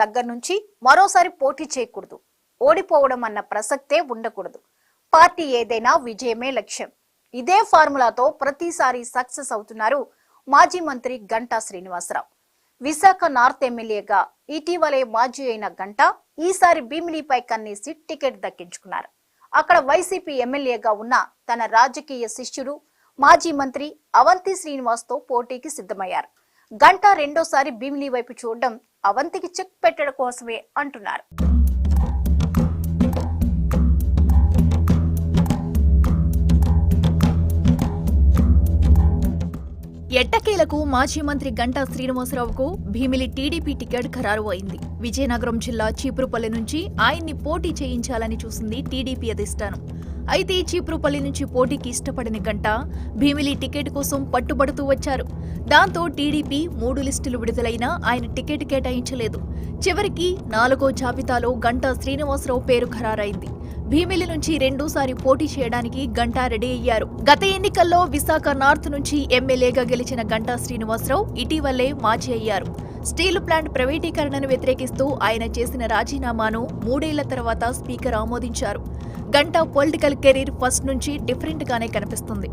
దగ్గర నుంచి మరోసారి పోటీ చేయకూడదు. ఓడిపోవడం అన్న ప్రసక్తే ఉండకూడదు. పార్టీ ఏదైనా విజయమే లక్ష్యం. ఇదే ఫార్ములాతో ప్రతిసారి సక్సెస్ అవుతున్నారు మాజీ మంత్రి గంటా శ్రీనివాసరావు. విశాఖ నార్త్ ఎమ్మెల్యేగా ఇటీవలే మాజీ అయిన గంటా ఈసారి భీమిలిపై కన్నేసి టికెట్ దక్కించుకున్నారు. అక్కడ వైసీపీ ఎమ్మెల్యేగా ఉన్న తన రాజకీయ శిష్యుడు మాజీ మంత్రి అవంతి శ్రీనివాస్ తో పోటీకి సిద్ధమయ్యారు. గంటా రెండోసారి భీమిలి వైపు చూడడం అవంతికి చెక్ పెట్టడం కోసమే అంటున్నారు. ఎట్టకేలకు మాజీ మంత్రి గంటా శ్రీనివాసరావుకు భీమిలి టీడీపీ టికెట్ ఖరారు అయింది. విజయనగరం జిల్లా చీపురుపల్లి నుంచి ఆయన్ని పోటీ చేయించాలని చూసింది టీడీపీ అధిష్టానం. అయితే చీపురుపల్లి నుంచి పోటీకి ఇష్టపడిన గంటా భీమిలి టికెట్ కోసం పట్టుబడుతూ వచ్చారు. దాంతో టీడీపీ 3 లిస్టులు విడుదలైనా ఆయన టికెట్ కేటాయించలేదు. చివరికి 4వ జాబితాలో గంటా శ్రీనివాసరావు పేరు ఖరారైంది. భీమిలి నుంచి రెండోసారి పోటీ చేయడానికి గంటా రెడీ అయ్యారు. గత ఎన్నికల్లో విశాఖ నార్త్ నుంచి ఎమ్మెల్యేగా గెలిచిన గంటా శ్రీనివాసరావు ఇటీవలే మాజీ అయ్యారు. స్టీల్ ప్లాంట్ ప్రైవేటీకరణను వ్యతిరేకిస్తూ ఆయన చేసిన రాజీనామాను 3 ఏళ్ల తర్వాత స్పీకర్ ఆమోదించారు. గంటా పొలిటికల్ కెరీర్ ఫస్ట్ నుంచి డిఫరెంట్ గానే కనిపిస్తుంది.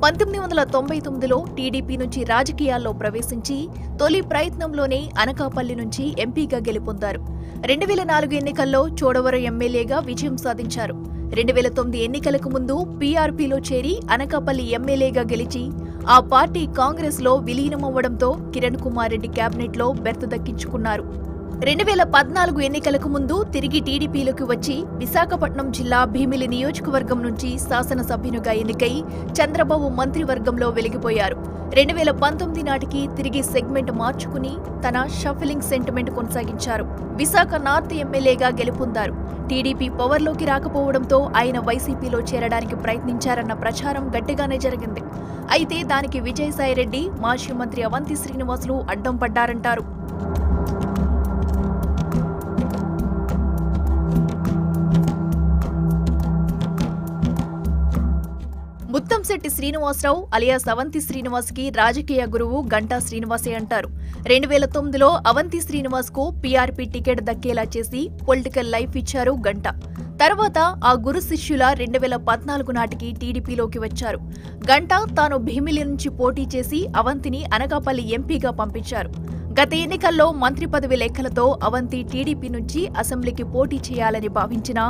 1999లో టీడీపీ నుంచి రాజకీయాల్లో ప్రవేశించి తొలి ప్రయత్నంలోనే అనకాపల్లి నుంచి ఎంపీగా గెలుపొందారు. 2004 ఎన్నికల్లో చోడవరం ఎమ్మెల్యేగా విజయం సాధించారు. 2009 ఎన్నికలకు ముందు పీఆర్పీలో చేరి అనకాపల్లి ఎమ్మెల్యేగా గెలిచి ఆ పార్టీ కాంగ్రెస్ లో విలీనమవ్వడంతో కిరణ్ కుమార్ రెడ్డి కేబినెట్ లో బెర్త్ దక్కించుకున్నారు. 2014 ఎన్నికలకు ముందు తిరిగి టీడీపీలోకి వచ్చి విశాఖపట్నం జిల్లా భీమిలి నియోజకవర్గం నుంచి శాసనసభ్యునిగా ఎన్నికై చంద్రబాబు మంత్రివర్గంలో వెలిగిపోయారు. 2019 నాటికి తిరిగి సెగ్మెంట్ మార్చుకుని తన షఫలింగ్ సెంటిమెంట్ కొనసాగించారు. విశాఖ నార్త్ ఎమ్మెల్యేగా గెలుపొందారు. టీడీపీ పవర్లోకి రాకపోవడంతో ఆయన వైసీపీలో చేరడానికి ప్రయత్నించారన్న ప్రచారం గట్టిగానే జరిగింది. అయితే దానికి విజయసాయిరెడ్డి, మాజీ మంత్రి అవంతి శ్రీనివాసులు అడ్డం పడ్డారంటారు. ముత్తంశెట్టి శ్రీనివాసరావు అలియాస్ అవంతి శ్రీనివాస్ కి రాజకీయ గురువు గంటా శ్రీనివాసే అంటారు. 2009లో అవంతి శ్రీనివాస్ కు పీఆర్పీ టికెట్ దక్కేలా చేసి పొలిటికల్ లైఫ్ ఇచ్చారు గంటా. తర్వాత ఆ గురు శిష్యుల 2014 నాటికి టీడీపీలోకి వచ్చారు. గంటా తాను భీమిలి నుంచి పోటీ చేసి అవంతిని అనకాపల్లి ఎంపీగా పంపించారు. గత ఎన్నికల్లో మంత్రి పదవి లెక్కలతో అవంతి టీడీపీ నుంచి అసెంబ్లీకి పోటీ చేయాలని భావించినా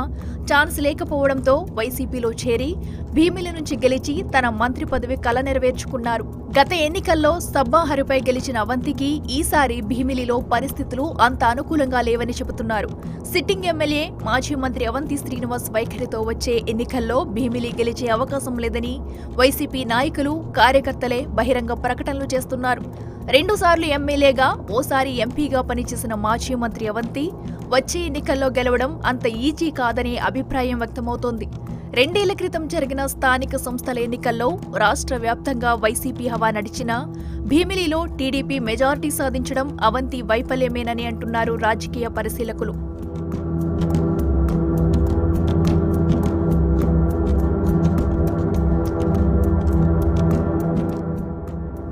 ఛాన్స్ లేకపోవడంతో వైసీపీలో చేరి భీమిలి నుంచి గెలిచి తన మంత్రి పదవి కల నెరవేర్చుకున్నారు. గత ఎన్నికల్లో సబ్బాహరిపై గెలిచిన అవంతికి ఈసారి భీమిలిలో పరిస్థితులు అంత అనుకూలంగా లేవని చెబుతున్నారు. సిట్టింగ్ ఎమ్మెల్యే మాజీ మంత్రి అవంతి శ్రీనివాస్ వైఖరితో వచ్చే ఎన్నికల్లో భీమిలి గెలిచే అవకాశం లేదని వైసీపీ నాయకులు, కార్యకర్తలే బహిరంగ ప్రకటనలు చేస్తున్నారు. 2 సార్లు ఎమ్మెల్యేగా, ఓసారి ఎంపీగా పనిచేసిన మాజీ మంత్రి అవంతి వచ్చే ఎన్నికల్లో గెలవడం అంత ఈజీ కాదనే అభిప్రాయం వ్యక్తమవుతోంది. 2 ఏళ్ల క్రితం జరిగిన స్థానిక సంస్థల ఎన్నికల్లో రాష్ట్ర వ్యాప్తంగా వైసీపీ హవా నడిచినా భీమిలిలో టీడీపీ మెజారిటీ సాధించడం అవంతి వైఫల్యమేనని అంటున్నారు రాజకీయ పరిశీలకులు.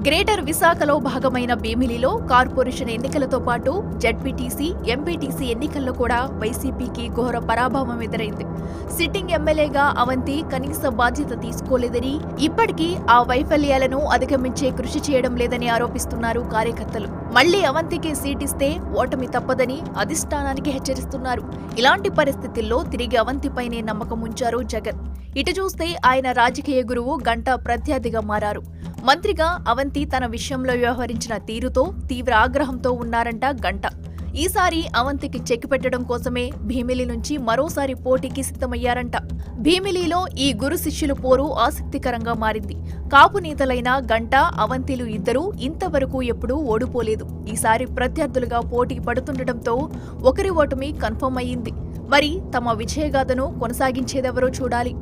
గ్రేటర్ విశాఖలో భాగమైన భీమిలిలో కార్పొరేషన్ ఎన్నికలతో పాటు జడ్పీటీసీ, ఎంపీటీసీ ఎన్నికల్లో కూడా వైసీపీకి ఘోర పరాభవం ఎదురైంది. సిట్టింగ్ ఎమ్మెల్యేగా అవంతి కనీస బాధ్యత తీసుకోలేదని, ఇప్పటికీ ఆ వైఫల్యాలను అధిగమించే కృషి చేయడం లేదని ఆరోపిస్తున్నారు కార్యకర్తలు. మళ్లీ అవంతికి సీటిస్తే ఓటమి తప్పదని అధిష్టానానికి హెచ్చరిస్తున్నారు. ఇలాంటి పరిస్థితుల్లో తిరిగి అవంతిపైనే నమ్మకం ఉంచారు జగన్. ఇటు చూస్తే ఆయన రాజకీయ గురువు గంటా ప్రత్యర్థిగా మారారు. మంత్రిగా అవంతి తన విషయంలో వ్యవహరించిన తీరుతో తీవ్ర ఆగ్రహంతో ఉన్నారంట గంటా. ఈసారి అవంతికి చెక్ పెట్టడం కోసమే భీమిలి నుంచి మరోసారి పోటీకి సిద్ధమయ్యారంట. భీమిలిలో ఈ గురు శిష్యుల పోరు ఆసక్తికరంగా మారింది. కాపు నేతలైన గంటా, అవంతిలు ఇద్దరూ ఇంతవరకు ఎప్పుడూ ఓడిపోలేదు. ఈసారి ప్రత్యర్థులుగా పోటీ పడుతుండటంతో ఒకరి ఓటమి కన్ఫర్మ్ అయ్యింది. మరి తమ విజయగాథను కొనసాగించేదెవరో చూడాలి.